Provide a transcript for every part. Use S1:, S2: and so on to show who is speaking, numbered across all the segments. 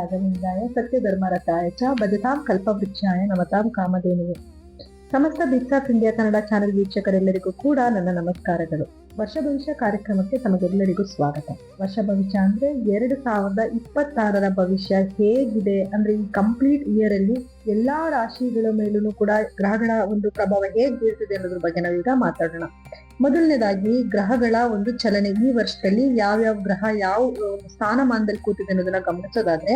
S1: ರಾಘವೇಂದ್ರಾಯ ಸತ್ಯಧರ್ಮರತಾಯ ಚ ಭಜತಾಂ ಕಲ್ಪವೃಕ್ಷಾಯ ನಮತಾಂ ಕಾಮಧೇನುವೆ. ಸಮಸ್ತ ಬಿಗ್ಸ್ ಆಫ್ ಇಂಡಿಯಾ ಕನ್ನಡ ಚಾನೆಲ್ ವೀಕ್ಷಕರೆಲ್ಲರಿಗೂ ಕೂಡ ನನ್ನ ನಮಸ್ಕಾರಗಳು. ವರ್ಷ ಭವಿಷ್ಯ ಕಾರ್ಯಕ್ರಮಕ್ಕೆ ತಮಗೆಲ್ಲರಿಗೂ ಸ್ವಾಗತ. ವರ್ಷ ಭವಿಷ್ಯ ಅಂದ್ರೆ 2026 ಭವಿಷ್ಯ ಹೇಗಿದೆ ಅಂದ್ರೆ ಈ ಕಂಪ್ಲೀಟ್ ಇಯರ್ ಅಲ್ಲಿ ಎಲ್ಲಾ ರಾಶಿಗಳ ಮೇಲೂ ಕೂಡ ಗ್ರಹಗಳ ಒಂದು ಪ್ರಭಾವ ಹೇಗ್ ಬೀಳ್ತಿದೆ ಅನ್ನೋದ್ರ ಬಗ್ಗೆ ನಾವೀಗ ಮಾತಾಡೋಣ. ಮೊದಲನೇದಾಗಿ ಗ್ರಹಗಳ ಒಂದು ಚಲನೆ, ಈ ವರ್ಷದಲ್ಲಿ ಯಾವ್ಯಾವ ಗ್ರಹ ಯಾವ ಸ್ಥಾನಮಾನದಲ್ಲಿ ಕೂತಿದೆ ಅನ್ನೋದನ್ನ ಗಮನಿಸೋದಾದ್ರೆ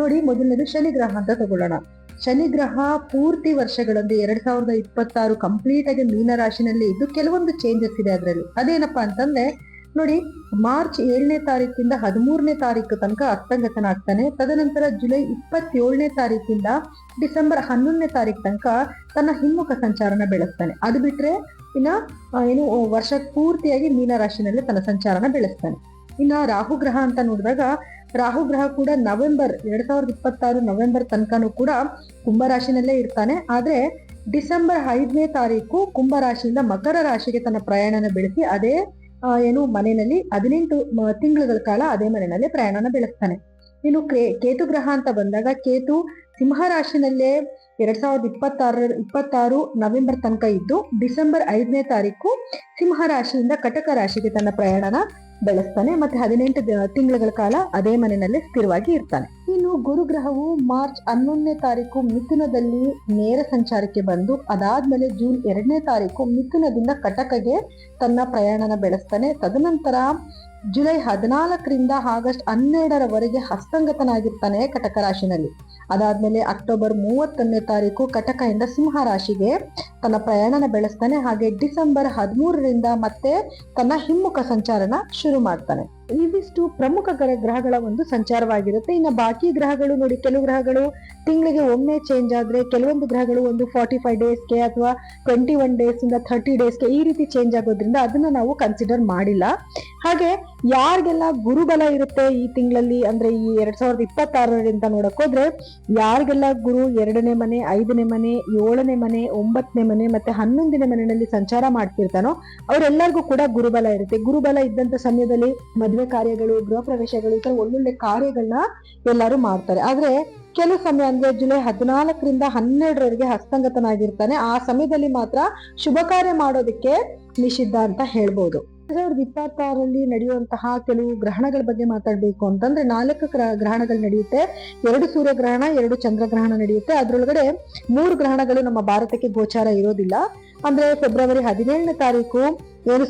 S1: ನೋಡಿ, ಮೊದಲನೇದು ಶನಿ ಗ್ರಹ ಅಂತ ತಗೊಳ್ಳೋಣ. ಶನಿ ಗ್ರಹ ಪೂರ್ತಿ ವರ್ಷಗಳಂದ್ರೆ 2026 ಕಂಪ್ಲೀಟ್ ಆಗಿ ಮೀನ ರಾಶಿನಲ್ಲಿ ಇದ್ದು ಕೆಲವೊಂದು ಚೇಂಜಸ್ ಇದೆ ಅದರಲ್ಲಿ. ಅದೇನಪ್ಪಾ ಅಂತಂದ್ರೆ ನೋಡಿ, ಮಾರ್ಚ್ 7ನೇ ತಾರೀಕಿಂದ 13ನೇ ತಾರೀಕು ತನಕ ಅಸ್ತಂಗತನಾಗ್ತಾನೆ. ತದನಂತರ ಜುಲೈ 27ನೇ ತಾರೀಕಿಂದ ಡಿಸೆಂಬರ್ 11ನೇ ತಾರೀಕು ತನಕ ತನ್ನ ಹಿಮ್ಮುಖ ಸಂಚಾರನ ಬೆಳೆಸ್ತಾನೆ. ಅದು ಬಿಟ್ರೆ ಇನ್ನ ವರ್ಷ ಪೂರ್ತಿಯಾಗಿ ಮೀನ ರಾಶಿನಲ್ಲಿ ತನ್ನ ಸಂಚಾರನ ಬೆಳೆಸ್ತಾನೆ. ಇನ್ನ ರಾಹು ಗ್ರಹ ಅಂತ ನೋಡಿದಾಗ ರಾಹು ಗ್ರಹ ಕೂಡ 2026 ನವೆಂಬರ್ ತನಕನೂ ಕೂಡ ಕುಂಭರಾಶಿನಲ್ಲೇ ಇರ್ತಾನೆ. ಆದ್ರೆ ಡಿಸೆಂಬರ್ 5ನೇ ತಾರೀಕು ಕುಂಭರಾಶಿಯಿಂದ ಮಕರ ರಾಶಿಗೆ ತನ್ನ ಪ್ರಯಾಣನ ಬೆಳೆಸಿ ಅದೇ ಮನೆಯಲ್ಲಿ 18 ತಿಂಗಳ ಕಾಲ ಅದೇ ಮನೆಯಲ್ಲಿ ಪ್ರಯಾಣನ ಬೆಳೆಸ್ತಾನೆ. ಇನ್ನು ಕೇತು ಗ್ರಹ ಅಂತ ಬಂದಾಗ ಕೇತು ಸಿಂಹ ರಾಶಿನಲ್ಲೇ 2026 ನವೆಂಬರ್ ತನಕ ಇದ್ದು ಡಿಸೆಂಬರ್ 5ನೇ ತಾರೀಕು ಸಿಂಹ ರಾಶಿಯಿಂದ ಕಟಕ ರಾಶಿಗೆ ತನ್ನ ಪ್ರಯಾಣನ ಬೆಳೆಸ್ತಾನೆ. ಮತ್ತೆ 18 ತಿಂಗಳ ಕಾಲ ಅದೇ ಮನೆಯಲ್ಲಿ ಸ್ಥಿರವಾಗಿ ಇರ್ತಾನೆ. ಇನ್ನು ಗುರುಗ್ರಹವು ಮಾರ್ಚ್ 11ನೇ ತಾರೀಕು ಮಿಥುನದಲ್ಲಿ ನೇರ ಸಂಚಾರಕ್ಕೆ ಬಂದು ಅದಾದ್ಮೇಲೆ ಜೂನ್ 2ನೇ ತಾರೀಕು ಮಿಥುನದಿಂದ ಕಟಕಗೆ ತನ್ನ ಪ್ರಯಾಣನ ಬೆಳೆಸ್ತಾನೆ. ತದನಂತರ ಜುಲೈ 14ರಿಂದ ಆಗಸ್ಟ್ 12ರವರೆಗೆ ಹಸ್ತಂಗತನಾಗಿರ್ತಾನೆ ಕಟಕ ರಾಶಿನಲ್ಲಿ. ಅದಾದ್ಮೇಲೆ ಅಕ್ಟೋಬರ್ 31ನೇ ತಾರೀಕು ಕಟಕದಿಂದ ಸಿಂಹ ರಾಶಿಗೆ ತನ್ನ ಪ್ರಯಾಣನ ಬೆಳೆಸ್ತಾನೆ. ಹಾಗೆ ಡಿಸೆಂಬರ್ 13ರಿಂದ ಮತ್ತೆ ತನ್ನ ಹಿಮ್ಮುಖ ಸಂಚಾರನ ಶುರು ಮಾಡ್ತಾನೆ. ಇವಿಷ್ಟು ಪ್ರಮುಖ ಗ್ರಹಗಳ ಒಂದು ಸಂಚಾರವಾಗಿರುತ್ತೆ. ಇನ್ನು ಬಾಕಿ ಗ್ರಹಗಳು ನೋಡಿ, ಕೆಲವು ಗ್ರಹಗಳು ತಿಂಗಳಿಗೆ ಒಮ್ಮೆ ಚೇಂಜ್ ಆದ್ರೆ, ಕೆಲವೊಂದು ಗ್ರಹಗಳು ಒಂದು 45 ಡೇಸ್ಗೆ ಅಥವಾ 21 ಡೇಸ್ ಇಂದ 30 ಡೇಸ್ಗೆ ಈ ರೀತಿ ಚೇಂಜ್ ಆಗೋದ್ರಿಂದ ಅದನ್ನ ನಾವು ಕನ್ಸಿಡರ್ ಮಾಡಿಲ್ಲ. ಹಾಗೆ ಯಾರಿಗೆಲ್ಲ ಗುರುಬಲ ಇರುತ್ತೆ ಈ ತಿಂಗಳಲ್ಲಿ ಅಂದ್ರೆ ಈ 2026ರಿಂದ ನೋಡಕ್ ಹೋದ್ರೆ, ಯಾರಿಗೆಲ್ಲ ಗುರು 2ನೇ ಮನೆ, 5ನೇ ಮನೆ, 7ನೇ ಮನೆ, 9ನೇ ಮನೆ ಮತ್ತೆ 11ನೇ ಮನೆಯಲ್ಲಿ ಸಂಚಾರ ಮಾಡ್ತಿರ್ತಾನೋ ಅವರೆಲ್ಲರಿಗೂ ಕೂಡ ಗುರುಬಲ ಇರುತ್ತೆ. ಗುರುಬಲ ಇದ್ದಂತ ಸಮಯದಲ್ಲಿ ಮದುವೆ ಕಾರ್ಯಗಳು, ಗೃಹ ಪ್ರವೇಶಗಳು, ಈ ತರ ಒಳ್ಳೊಳ್ಳೆ ಕಾರ್ಯಗಳನ್ನ ಎಲ್ಲರೂ ಮಾಡ್ತಾರೆ. ಆದ್ರೆ ಕೆಲವು ಸಮಯ ಅಂದ್ರೆ ಜುಲೈ 14ರಿಂದ 12ರವರೆಗೆ ಹಸ್ತಂಗತನಾಗಿರ್ತಾನೆ. ಆ ಸಮಯದಲ್ಲಿ ಮಾತ್ರ ಶುಭ ಕಾರ್ಯ ಮಾಡೋದಕ್ಕೆ ನಿಷಿದ್ಧ ಅಂತ ಹೇಳ್ಬೋದು. 2026ರಲ್ಲಿ ನಡೆಯುವಂತಹ ಕೆಲವು ಗ್ರಹಣಗಳ ಬಗ್ಗೆ ಮಾತಾಡ್ಬೇಕು ಅಂತಂದ್ರೆ 4 ಗ್ರಹಣಗಳು ನಡೆಯುತ್ತೆ. 2 ಸೂರ್ಯಗ್ರಹಣ, 2 ಚಂದ್ರಗ್ರಹಣ ನಡೆಯುತ್ತೆ. ಅದ್ರೊಳಗಡೆ 3 ಗ್ರಹಣಗಳು ನಮ್ಮ ಭಾರತಕ್ಕೆ ಗೋಚಾರ ಇರೋದಿಲ್ಲ. ಅಂದ್ರೆ ಫೆಬ್ರವರಿ 17ನೇ ತಾರೀಕು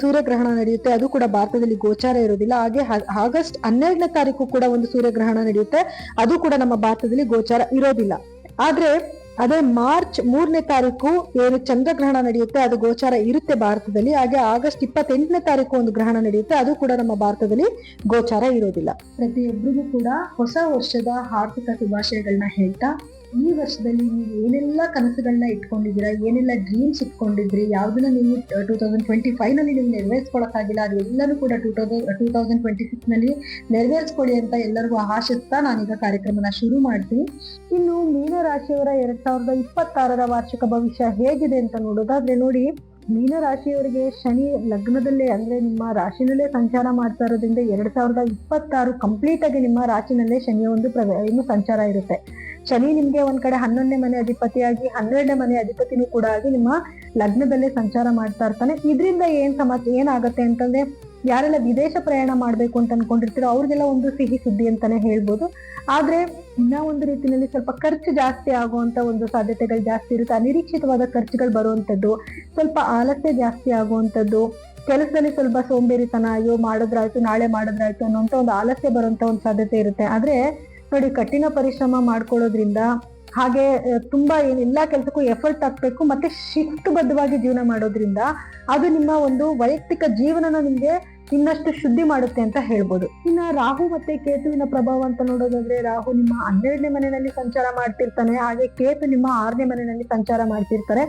S1: ಸೂರ್ಯಗ್ರಹಣ ನಡೆಯುತ್ತೆ, ಅದು ಕೂಡ ಭಾರತದಲ್ಲಿ ಗೋಚಾರ ಇರೋದಿಲ್ಲ. ಹಾಗೆ ಆಗಸ್ಟ್ 12ನೇ ತಾರೀಕು ಕೂಡ ಒಂದು ಸೂರ್ಯಗ್ರಹಣ ನಡೆಯುತ್ತೆ, ಅದು ಕೂಡ ನಮ್ಮ ಭಾರತದಲ್ಲಿ ಗೋಚಾರ ಇರೋದಿಲ್ಲ. ಆದ್ರೆ ಅದೇ ಮಾರ್ಚ್ 3ನೇ ತಾರೀಕು ಚಂದ್ರಗ್ರಹಣ ನಡೆಯುತ್ತೆ, ಅದು ಗೋಚಾರ ಇರುತ್ತೆ ಭಾರತದಲ್ಲಿ. ಹಾಗೆ ಆಗಸ್ಟ್ 28ನೇ ತಾರೀಕು ಒಂದು ಗ್ರಹಣ ನಡೆಯುತ್ತೆ, ಅದು ಕೂಡ ನಮ್ಮ ಭಾರತದಲ್ಲಿ ಗೋಚಾರ ಇರೋದಿಲ್ಲ. ಪ್ರತಿಯೊಬ್ಬರಿಗೂ ಕೂಡ ಹೊಸ ವರ್ಷದ ಆರ್ಥಿಕ ಶುಭಾಶಯಗಳನ್ನ ಹೇಳ್ತಾ, ಈ ವರ್ಷದಲ್ಲಿ ನೀವು ಏನೆಲ್ಲ ಕನಸುಗಳನ್ನ ಇಟ್ಕೊಂಡಿದ್ದೀರಾ, ಏನೆಲ್ಲ ಡ್ರೀಮ್ಸ್ ಇಟ್ಕೊಂಡಿದ್ರಿ, ಯಾವ್ದನ್ನ ನೀವು 2025 ನಲ್ಲಿ ನೀವು ನೆರವೇರಿಸ್ಕೊಳಕ್ಕಾಗಿಲ್ಲ, ಅದು ಎಲ್ಲರೂ ಕೂಡ 2026 ನಲ್ಲಿ ನೆರವೇರಿಸ್ಕೊಳ್ಳಿ ಅಂತ ಎಲ್ಲರಿಗೂ ಆಶಿಸ್ತಾ ನಾನೀಗ ಕಾರ್ಯಕ್ರಮನ ಶುರು ಮಾಡ್ತೀನಿ. ಇನ್ನು ಮೀನ ರಾಶಿಯವರ 2026ರ ವಾರ್ಷಿಕ ಭವಿಷ್ಯ ಹೇಗಿದೆ ಅಂತ ನೋಡೋದಾದ್ರೆ ನೋಡಿ, ಮೀನ ರಾಶಿಯವರಿಗೆ ಶನಿ ಲಗ್ನದಲ್ಲೇ ಅಂದ್ರೆ ನಿಮ್ಮ ರಾಶಿನಲ್ಲೇ ಸಂಚಾರ ಮಾಡ್ತಾ ಇರೋದ್ರಿಂದ 2026 ಕಂಪ್ಲೀಟ್ ಆಗಿ ನಿಮ್ಮ ರಾಶಿನಲ್ಲೇ ಶನಿಯ ಒಂದು ಸಂಚಾರ ಇರುತ್ತೆ. ಶನಿ ನಿಮ್ಗೆ ಒಂದ್ ಕಡೆ 11ನೇ ಮನೆ ಅಧಿಪತಿಯಾಗಿ 12ನೇ ಮನೆ ಅಧಿಪತಿನೂ ಕೂಡ ಆಗಿ ನಿಮ್ಮ ಲಗ್ನದಲ್ಲೇ ಸಂಚಾರ ಮಾಡ್ತಾ ಇರ್ತಾನೆ. ಇದರಿಂದ ಏನಾಗತ್ತೆ ಅಂತಂದ್ರೆ, ಯಾರೆಲ್ಲ ವಿದೇಶ ಪ್ರಯಾಣ ಮಾಡ್ಬೇಕು ಅಂತ ಅನ್ಕೊಂಡಿರ್ತೀರೋ ಅವ್ರಿಗೆಲ್ಲ ಒಂದು ಸಿಹಿ ಸುದ್ದಿ ಅಂತಾನೆ ಹೇಳ್ಬೋದು. ಆದ್ರೆ ಇನ್ನ ಒಂದು ರೀತಿಯಲ್ಲಿ ಸ್ವಲ್ಪ ಖರ್ಚು ಜಾಸ್ತಿ ಆಗುವಂತ ಒಂದು ಸಾಧ್ಯತೆಗಳು ಜಾಸ್ತಿ ಇರುತ್ತೆ. ಅನಿರೀಕ್ಷಿತವಾದ ಖರ್ಚುಗಳು ಬರುವಂತದ್ದು, ಸ್ವಲ್ಪ ಆಲಸ್ಯ ಜಾಸ್ತಿ ಆಗುವಂತದ್ದು, ಕೆಲಸದಲ್ಲಿ ಸ್ವಲ್ಪ ಸೋಂಬೇರಿತನ, ಅಯ್ಯೋ ಮಾಡಿದ್ರಾಯ್ತು ನಾಳೆ ಮಾಡಿದ್ರಾಯ್ತು ಅನ್ನೋಂತ ಒಂದು ಆಲಸ್ಯ ಬರುವಂತ ಒಂದು ಸಾಧ್ಯತೆ ಇರುತ್ತೆ. ಆದ್ರೆ ನೋಡಿ, ಕಠಿಣ ಪರಿಶ್ರಮ ಮಾಡ್ಕೊಳ್ಳೋದ್ರಿಂದ, ಹಾಗೆ ತುಂಬಾ ಎಲ್ಲಾ ಕೆಲಸಕ್ಕೂ ಎಫರ್ಟ್ ಹಾಕ್ಬೇಕು ಮತ್ತೆ ಶಿಸ್ತುಬದ್ಧವಾಗಿ ಜೀವನ ಮಾಡೋದ್ರಿಂದ ಅದು ನಿಮ್ಮ ಒಂದು ವೈಯಕ್ತಿಕ ಜೀವನನ ನಿಮ್ಗೆ ಇನ್ನಷ್ಟು ಶುದ್ಧಿ ಮಾಡುತ್ತೆ ಅಂತ ಹೇಳ್ಬೋದು. ಇನ್ನ ರಾಹು ಮತ್ತೆ ಕೇತುವಿನ ಪ್ರಭಾವ ಅಂತ ನೋಡೋದಾದ್ರೆ, ರಾಹು ನಿಮ್ಮ 12ನೇ ಮನೆಯಲ್ಲಿ ಸಂಚಾರ ಮಾಡ್ತಿರ್ತಾನೆ, ಹಾಗೆ ಕೇತು ನಿಮ್ಮ 6ನೇ ಮನೆಯಲ್ಲಿ ಸಂಚಾರ ಮಾಡ್ತಿರ್ತಾರೆ.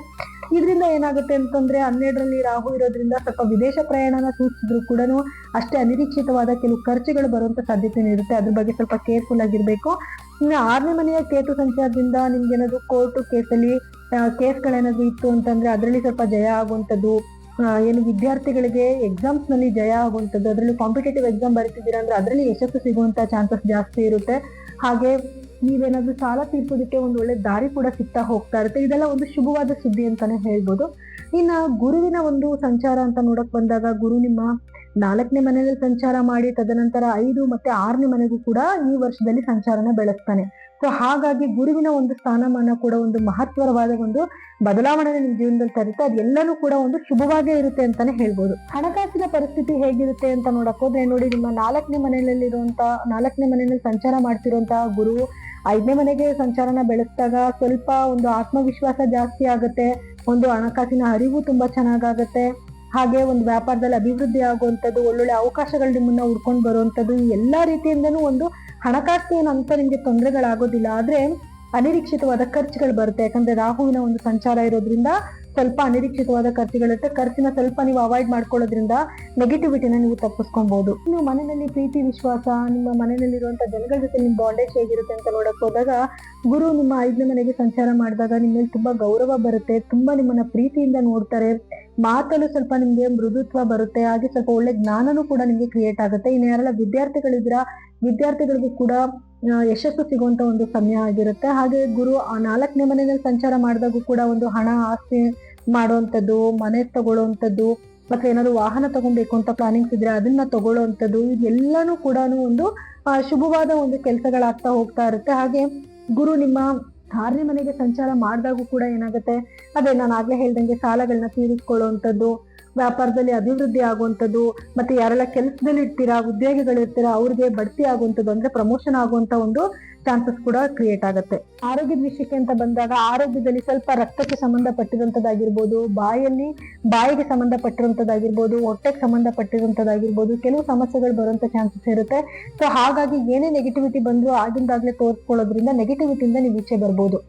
S1: ಇದರಿಂದ ಏನಾಗುತ್ತೆ ಅಂತಂದ್ರೆ, 12ರಲ್ಲಿ ರಾಹು ಇರೋದ್ರಿಂದ ಸ್ವಲ್ಪ ವಿದೇಶ ಪ್ರಯಾಣನ ಸೂಚಿಸಿದ್ರು ಕೂಡ ಅಷ್ಟೇ ಅನಿರೀಕ್ಷಿತವಾದ ಕೆಲವು ಖರ್ಚುಗಳು ಬರುವಂತ ಸಾಧ್ಯತೆ ಇರುತ್ತೆ. ಅದ್ರ ಬಗ್ಗೆ ಸ್ವಲ್ಪ ಕೇರ್ಫುಲ್ ಆಗಿರ್ಬೇಕು. ಇನ್ನು 6ನೇ ಮನೆಯ ಕೇತು ಸಂಚಾರದಿಂದ ನಿಮ್ಗೇನಾದ್ರು ಕೋರ್ಟು ಕೇಸಲ್ಲಿ ಕೇಸ್ಗಳೇನಾದ್ರು ಇತ್ತು ಅಂತಂದ್ರೆ ಅದರಲ್ಲಿ ಸ್ವಲ್ಪ ಜಯ ಆಗುವಂಥದ್ದು, ವಿದ್ಯಾರ್ಥಿಗಳಿಗೆ ಎಕ್ಸಾಮ್ಸ್ ನಲ್ಲಿ ಜಯ ಆಗುವಂಥದ್ದು, ಅದರಲ್ಲಿ ಕಾಂಪಿಟೇಟಿವ್ ಎಕ್ಸಾಮ್ ಬರೀತಿದ್ದೀರಾ ಅಂದ್ರೆ ಅದರಲ್ಲಿ ಯಶಸ್ಸು ಸಿಗುವಂತ ಚಾನ್ಸಸ್ ಜಾಸ್ತಿ ಇರುತ್ತೆ. ಹಾಗೆ ನೀವೇನಾದ್ರೂ ಸಾಲ ತೀರ್ಸೋದಕ್ಕೆ ಒಂದು ಒಳ್ಳೆ ದಾರಿ ಕೂಡ ಸಿಗ್ತಾ ಹೋಗ್ತಾ ಇರುತ್ತೆ. ಇದೆಲ್ಲ ಒಂದು ಶುಭವಾದ ಸುದ್ದಿ ಅಂತಾನೆ ಹೇಳ್ಬೋದು. ಇನ್ನ ಗುರುವಿನ ಒಂದು ಸಂಚಾರ ಅಂತ ನೋಡಕ್ ಬಂದಾಗ, ಗುರು ನಿಮ್ಮ 4ನೇ ಮನೆಯಲ್ಲಿ ಸಂಚಾರ ಮಾಡಿ ತದನಂತರ 5 ಮತ್ತೆ 6ನೇ ಮನೆಗೂ ಕೂಡ ಈ ವರ್ಷದಲ್ಲಿ ಸಂಚಾರನ ಬೆಳೆಸ್ತಾನೆ. ಸೊ ಹಾಗಾಗಿ ಗುರುವಿನ ಒಂದು ಸ್ಥಾನಮಾನ ಕೂಡ ಒಂದು ಮಹತ್ವರವಾದ ಒಂದು ಬದಲಾವಣೆ ನಿಮ್ ಜೀವನದಲ್ಲಿ ತರುತ್ತೆ. ಅದೆಲ್ಲನೂ ಕೂಡ ಒಂದು ಶುಭವಾಗೇ ಇರುತ್ತೆ ಅಂತಾನೆ ಹೇಳ್ಬೋದು. ಹಣಕಾಸಿನ ಪರಿಸ್ಥಿತಿ ಹೇಗಿರುತ್ತೆ ಅಂತ ನೋಡಕ್ ಹೋದ್ರೆ, ನೋಡಿ, ನಿಮ್ಮ 4ನೇ ಮನೆಯಲ್ಲಿ ಸಂಚಾರ ಮಾಡ್ತಿರುವಂತಹ ಗುರು 5ನೇ ಮನೆಗೆ ಸಂಚಾರನ ಬೆಳೆಸಿದಾಗ ಸ್ವಲ್ಪ ಒಂದು ಆತ್ಮವಿಶ್ವಾಸ ಜಾಸ್ತಿ ಆಗುತ್ತೆ, ಒಂದು ಹಣಕಾಸಿನ ಅರಿವು ತುಂಬಾ ಚೆನ್ನಾಗಾಗತ್ತೆ, ಹಾಗೆ ಒಂದು ವ್ಯಾಪಾರದಲ್ಲಿ ಅಭಿವೃದ್ಧಿ ಆಗುವಂಥದ್ದು, ಒಳ್ಳೊಳ್ಳೆ ಅವಕಾಶಗಳು ನಿಮ್ಮನ್ನ ಹುಡ್ಕೊಂಡು ಬರುವಂಥದ್ದು, ಈ ಎಲ್ಲಾ ರೀತಿಯಿಂದನೂ ಒಂದು ಹಣಕಾಸು ಅಂತ ನಿಮ್ಗೆ ತೊಂದರೆಗಳಾಗೋದಿಲ್ಲ. ಆದ್ರೆ ಅನಿರೀಕ್ಷಿತವಾದ ಖರ್ಚುಗಳು ಬರುತ್ತೆ. ಯಾಕಂದ್ರೆ ರಾಹುವಿನ ಒಂದು ಸಂಚಾರ ಇರೋದ್ರಿಂದ ಸ್ವಲ್ಪ ಅನಿರೀಕ್ಷಿತವಾದ ಖರ್ಚುಗಳಿರುತ್ತೆ. ಖರ್ಚಿನ ಸ್ವಲ್ಪ ನೀವು ಅವಾಯ್ಡ್ ಮಾಡ್ಕೊಳ್ಳೋದ್ರಿಂದ ನೆಗೆಟಿವಿಟಿನ ನೀವು ತಪ್ಪಿಸ್ಕೊಬಹುದು. ಇನ್ನು ಮನೆಯಲ್ಲಿ ಪ್ರೀತಿ ವಿಶ್ವಾಸ, ನಿಮ್ಮ ಮನೆಯಲ್ಲಿರುವಂತಹ ಜನಗಳ ಜೊತೆ ನಿಮ್ ಬಾಂಡೇಜ್ ಹೇಗಿರುತ್ತೆ ಅಂತ ನೋಡಕ್ ಹೋದಾಗ, ಗುರು ನಿಮ್ಮ 5ನೇ ಮನೆಗೆ ಸಂಚಾರ ಮಾಡಿದಾಗ ನಿಮ್ಮ ಮೇಲೆ ತುಂಬಾ ಗೌರವ ಬರುತ್ತೆ, ತುಂಬಾ ನಿಮ್ಮನ್ನ ಪ್ರೀತಿಯಿಂದ ನೋಡ್ತಾರೆ, ಮಾತಲ್ಲೂ ಸ್ವಲ್ಪ ನಿಮ್ಗೆ ಮೃದುತ್ವ ಬರುತ್ತೆ, ಹಾಗೆ ಸ್ವಲ್ಪ ಒಳ್ಳೆ ಜ್ಞಾನನೂ ಕೂಡ ನಿಮ್ಗೆ ಕ್ರಿಯೇಟ್ ಆಗುತ್ತೆ. ಇನ್ನು ಯಾರೆಲ್ಲ ವಿದ್ಯಾರ್ಥಿಗಳಿದ್ರ, ವಿದ್ಯಾರ್ಥಿಗಳಿಗೂ ಕೂಡ ಯಶಸ್ಸು ಸಿಗುವಂತ ಒಂದು ಸಮಯ ಆಗಿರುತ್ತೆ. ಹಾಗೆ ಗುರು 4ನೇ ಮನೆಯಲ್ಲಿ ಸಂಚಾರ ಮಾಡಿದಾಗೂ ಕೂಡ ಒಂದು ಹಣ ಆಸ್ತಿ ಮಾಡುವಂಥದ್ದು, ಮನೆ ತಗೊಳ್ಳುವಂಥದ್ದು, ಮತ್ತೆ ಏನಾದ್ರು ವಾಹನ ತಗೊಬೇಕು ಅಂತ ಪ್ಲಾನಿಂಗ್ಸ್ ಇದ್ರೆ ಅದನ್ನ ತಗೊಳ್ಳುವಂಥದ್ದು, ಇದೆಲ್ಲಾನು ಕೂಡ ಒಂದು ಶುಭವಾದ ಒಂದು ಕೆಲಸಗಳಾಗ್ತಾ ಹೋಗ್ತಾ ಇರುತ್ತೆ. ಹಾಗೆ ಗುರು ನಿಮ್ಮ 6ನೇ ಮನೆಗೆ ಸಂಚಾರ ಮಾಡಿದಾಗೂ ಕೂಡ ಏನಾಗುತ್ತೆ, ಅದೇ ನಾನು ಆಗ್ಲೇ ಹೇಳ್ದಂಗೆ ಸಾಲಗಳನ್ನ ತೀರಿಸ್ಕೊಳ್ಳುವಂಥದ್ದು, ವ್ಯಾಪಾರದಲ್ಲಿ ಅಭಿವೃದ್ಧಿ ಆಗುವಂಥದ್ದು, ಮತ್ತೆ ಯಾರೆಲ್ಲ ಕೆಲಸದಲ್ಲಿ ಇರ್ತೀರಾ, ಉದ್ಯೋಗಿಗಳಿರ್ತೀರಾ, ಅವ್ರಿಗೆ ಬಡ್ತಿ ಆಗುವಂಥದ್ದು, ಅಂದ್ರೆ ಪ್ರಮೋಷನ್ ಆಗುವಂತ ಒಂದು ಚಾನ್ಸಸ್ ಕೂಡ ಕ್ರಿಯೇಟ್ ಆಗುತ್ತೆ. ಆರೋಗ್ಯದ ವಿಷಯಕ್ಕೆ ಅಂತ ಬಂದಾಗ, ಆರೋಗ್ಯದಲ್ಲಿ ಸ್ವಲ್ಪ ರಕ್ತಕ್ಕೆ ಸಂಬಂಧಪಟ್ಟಿರುವಂತದ್ದಾಗಿರ್ಬೋದು, ಬಾಯಿಗೆ ಸಂಬಂಧಪಟ್ಟಿರುವಂತದ್ದಾಗಿರ್ಬೋದು, ಹೊಟ್ಟೆಗೆ ಸಂಬಂಧಪಟ್ಟಿರುವಂತದ್ದಾಗಿರ್ಬೋದು, ಕೆಲವು ಸಮಸ್ಯೆಗಳು ಬರುವಂತ ಚಾನ್ಸಸ್ ಇರುತ್ತೆ. ಸೊ ಹಾಗಾಗಿ ಏನೇ ನೆಗೆಟಿವಿಟಿ ಬಂದ್ರು ಆಗಿಂದಾಗ್ಲೇ ತೋರಿಸ್ಕೊಳ್ಳೋದ್ರಿಂದ ನೆಗೆಟಿವಿಟಿಯಿಂದ ನೀವು ಈಚೆ ಬರ್ಬೋದು.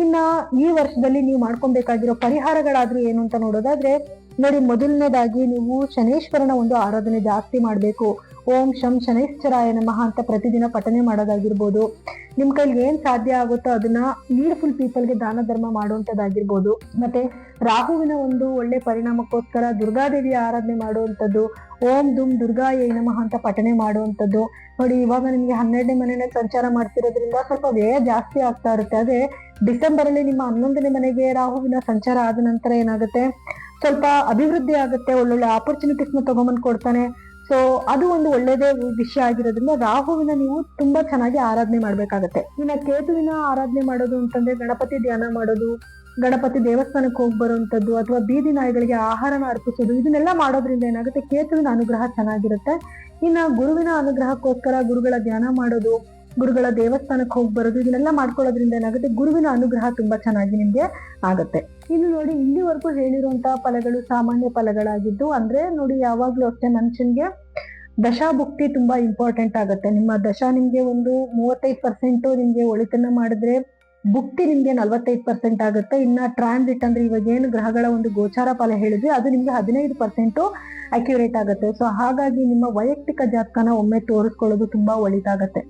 S1: ಇನ್ನ ಈ ವರ್ಷದಲ್ಲಿ ನೀವು ಮಾಡ್ಕೊಬೇಕಾಗಿರೋ ಪರಿಹಾರಗಳಾದ್ರೂ ಏನು ಅಂತ ನೋಡೋದಾದ್ರೆ, ನೋಡಿ, ಮೊದಲನೇದಾಗಿ ನೀವು ಶನೇಶ್ವರನ ಒಂದು ಆರಾಧನೆ ಜಾಸ್ತಿ ಮಾಡ್ಬೇಕು. ಓಂ ಶಂ ಶನೈಶ್ಚರಾಯ ನಮಃ ಅಂತ ಪ್ರತಿದಿನ ಪಠನೆ ಮಾಡೋದಾಗಿರ್ಬೋದು. ನಿಮ್ ಕೈಲಿ ಏನ್ ಸಾಧ್ಯ ಆಗುತ್ತೋ ಅದನ್ನ ನೀಡ್ಫುಲ್ ಪೀಪಲ್ಗೆ ದಾನ ಧರ್ಮ ಮಾಡುವಂತದ್ದಾಗಿರ್ಬೋದು. ಮತ್ತೆ ರಾಹುವಿನ ಒಂದು ಒಳ್ಳೆ ಪರಿಣಾಮಕ್ಕೋಸ್ಕರ ದುರ್ಗಾದೇವಿಯ ಆರಾಧನೆ ಮಾಡುವಂಥದ್ದು, ಓಂ ದುಮ್ ದುರ್ಗಾಯ ನಮಃ ಅಂತ ಪಠನೆ ಮಾಡುವಂಥದ್ದು. ನೋಡಿ, ಇವಾಗ ನಿಮ್ಗೆ 12ನೇ ಮನೆಯಲ್ಲಿ ಸಂಚಾರ ಮಾಡ್ತಿರೋದ್ರಿಂದ ಸ್ವಲ್ಪ ವ್ಯಯ ಜಾಸ್ತಿ ಆಗ್ತಾ ಇರುತ್ತೆ. ಅದೇ ಡಿಸೆಂಬರ್ ಅಲ್ಲಿ ನಿಮ್ಮ 11ನೇ ಮನೆಗೆ ರಾಹುವಿನ ಸಂಚಾರ ಆದ ನಂತರ ಏನಾಗುತ್ತೆ, ಸ್ವಲ್ಪ ಅಭಿವೃದ್ಧಿ ಆಗುತ್ತೆ, ಒಳ್ಳೊಳ್ಳೆ ಆಪರ್ಚುನಿಟೀಸ್ ನ ತಗೊಂಬಂದ್ ಕೊಡ್ತಾನೆ. ಸೊ ಅದು ಒಂದು ಒಳ್ಳೇದೇ ವಿಷಯ ಆಗಿರೋದ್ರಿಂದ ರಾಹುವಿನ ನೀವು ತುಂಬಾ ಚೆನ್ನಾಗಿ ಆರಾಧನೆ ಮಾಡ್ಬೇಕಾಗತ್ತೆ. ಇನ್ನ ಕೇತುವಿನ ಆರಾಧನೆ ಮಾಡೋದು ಅಂತಂದ್ರೆ, ಗಣಪತಿ ಧ್ಯಾನ ಮಾಡೋದು, ಗಣಪತಿ ದೇವಸ್ಥಾನಕ್ಕೆ ಹೋಗಿ ಬರುವಂತದ್ದು, ಅಥವಾ ಬೀದಿ ನಾಯಿಗಳಿಗೆ ಆಹಾರನ ಅರ್ಪಿಸೋದು, ಇದನ್ನೆಲ್ಲ ಮಾಡೋದ್ರಿಂದ ಏನಾಗುತ್ತೆ, ಕೇತುವಿನ ಅನುಗ್ರಹ ಚೆನ್ನಾಗಿರುತ್ತೆ. ಇನ್ನ ಗುರುವಿನ ಅನುಗ್ರಹಕ್ಕೋಸ್ಕರ ಗುರುಗಳ ಧ್ಯಾನ ಮಾಡೋದು, ಗುರುಗಳ ದೇವಸ್ಥಾನಕ್ಕೆ ಹೋಗಿ ಬರೋದು, ಇದನ್ನೆಲ್ಲ ಮಾಡ್ಕೊಳ್ಳೋದ್ರಿಂದ ಏನಾಗುತ್ತೆ, ಗುರುವಿನ ಅನುಗ್ರಹ ತುಂಬಾ ಚೆನ್ನಾಗಿ ನಿಮ್ಗೆ ಆಗತ್ತೆ. ಇನ್ನು ನೋಡಿ, ಇಲ್ಲಿವರೆಗೂ ಹೇಳಿರುವಂತಹ ಫಲಗಳು ಸಾಮಾನ್ಯ ಫಲಗಳಾಗಿದ್ದು, ಅಂದ್ರೆ ನೋಡಿ, ಯಾವಾಗ್ಲೂ ಅಷ್ಟೇ ಮನುಷ್ಯನ್ಗೆ ದಶಾಭುಕ್ತಿ ತುಂಬಾ ಇಂಪಾರ್ಟೆಂಟ್ ಆಗುತ್ತೆ. ನಿಮ್ಮ ದಶಾ ನಿಮ್ಗೆ ಒಂದು 35% ನಿಮ್ಗೆ ಒಳಿತನ್ನ ಮಾಡಿದ್ರೆ, ಭುಕ್ತಿ ನಿಮ್ಗೆ 45% ಆಗುತ್ತೆ. ಇನ್ನ ಟ್ರಾನ್ಸಿಟ್ ಅಂದ್ರೆ ಇವಾಗ ಏನು ಗ್ರಹಗಳ ಒಂದು ಗೋಚಾರ ಫಲ ಹೇಳಿದ್ರೆ ಅದು ನಿಮ್ಗೆ 15% ಅಕ್ಯುರೇಟ್ ಆಗುತ್ತೆ. ಸೊ ಹಾಗಾಗಿ ನಿಮ್ಮ ವೈಯಕ್ತಿಕ ಜಾತಕನ ಒಮ್ಮೆ ತೋರಿಸ್ಕೊಳ್ಳೋದು ತುಂಬಾ ಒಳಿತಾಗತ್ತೆ.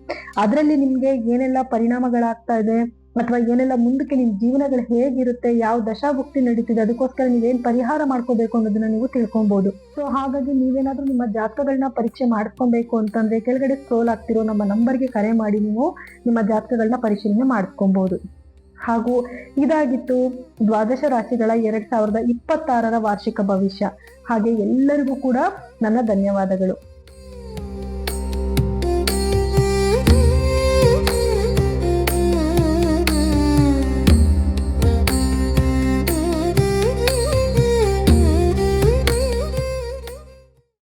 S1: ಅದರಲ್ಲಿ ನಿಮ್ಗೆ ಏನೆಲ್ಲ ಪರಿಣಾಮಗಳಾಗ್ತಾ ಇದೆ, ಅಥವಾ ಏನೆಲ್ಲ ಮುಂದಕ್ಕೆ ನಿಮ್ ಜೀವನಗಳು ಹೇಗಿರುತ್ತೆ, ಯಾವ ದಶಾಭುಕ್ತಿ ನಡೀತಿದೆ, ಅದಕ್ಕೋಸ್ಕರ ನೀವೇನ್ ಪರಿಹಾರ ಮಾಡ್ಕೋಬೇಕು ಅನ್ನೋದನ್ನ ನೀವು ತಿಳ್ಕೊಬಹುದು. ಸೊ ಹಾಗಾಗಿ ನೀವೇನಾದ್ರೂ ನಿಮ್ಮ ಜಾತಕಗಳನ್ನ ಪರೀಕ್ಷೆ ಮಾಡ್ಕೊಬೇಕು ಅಂತಂದ್ರೆ, ಕೆಳಗಡೆ ಸ್ಕ್ರೋಲ್ ಆಗ್ತಿರೋ ನಮ್ಮ ನಂಬರ್ಗೆ ಕರೆ ಮಾಡಿ ನೀವು ನಿಮ್ಮ ಜಾತಕಗಳನ್ನ ಪರಿಶೀಲನೆ ಮಾಡಿಸ್ಕೊಬಹುದು. ಹಾಗೂ ಇದಾಗಿತ್ತು ದ್ವಾದಶ ರಾಶಿಗಳ 2026ರ ವಾರ್ಷಿಕ ಭವಿಷ್ಯ. ಹಾಗೆ ಎಲ್ಲರಿಗೂ ಕೂಡ ನನ್ನ ಧನ್ಯವಾದಗಳು.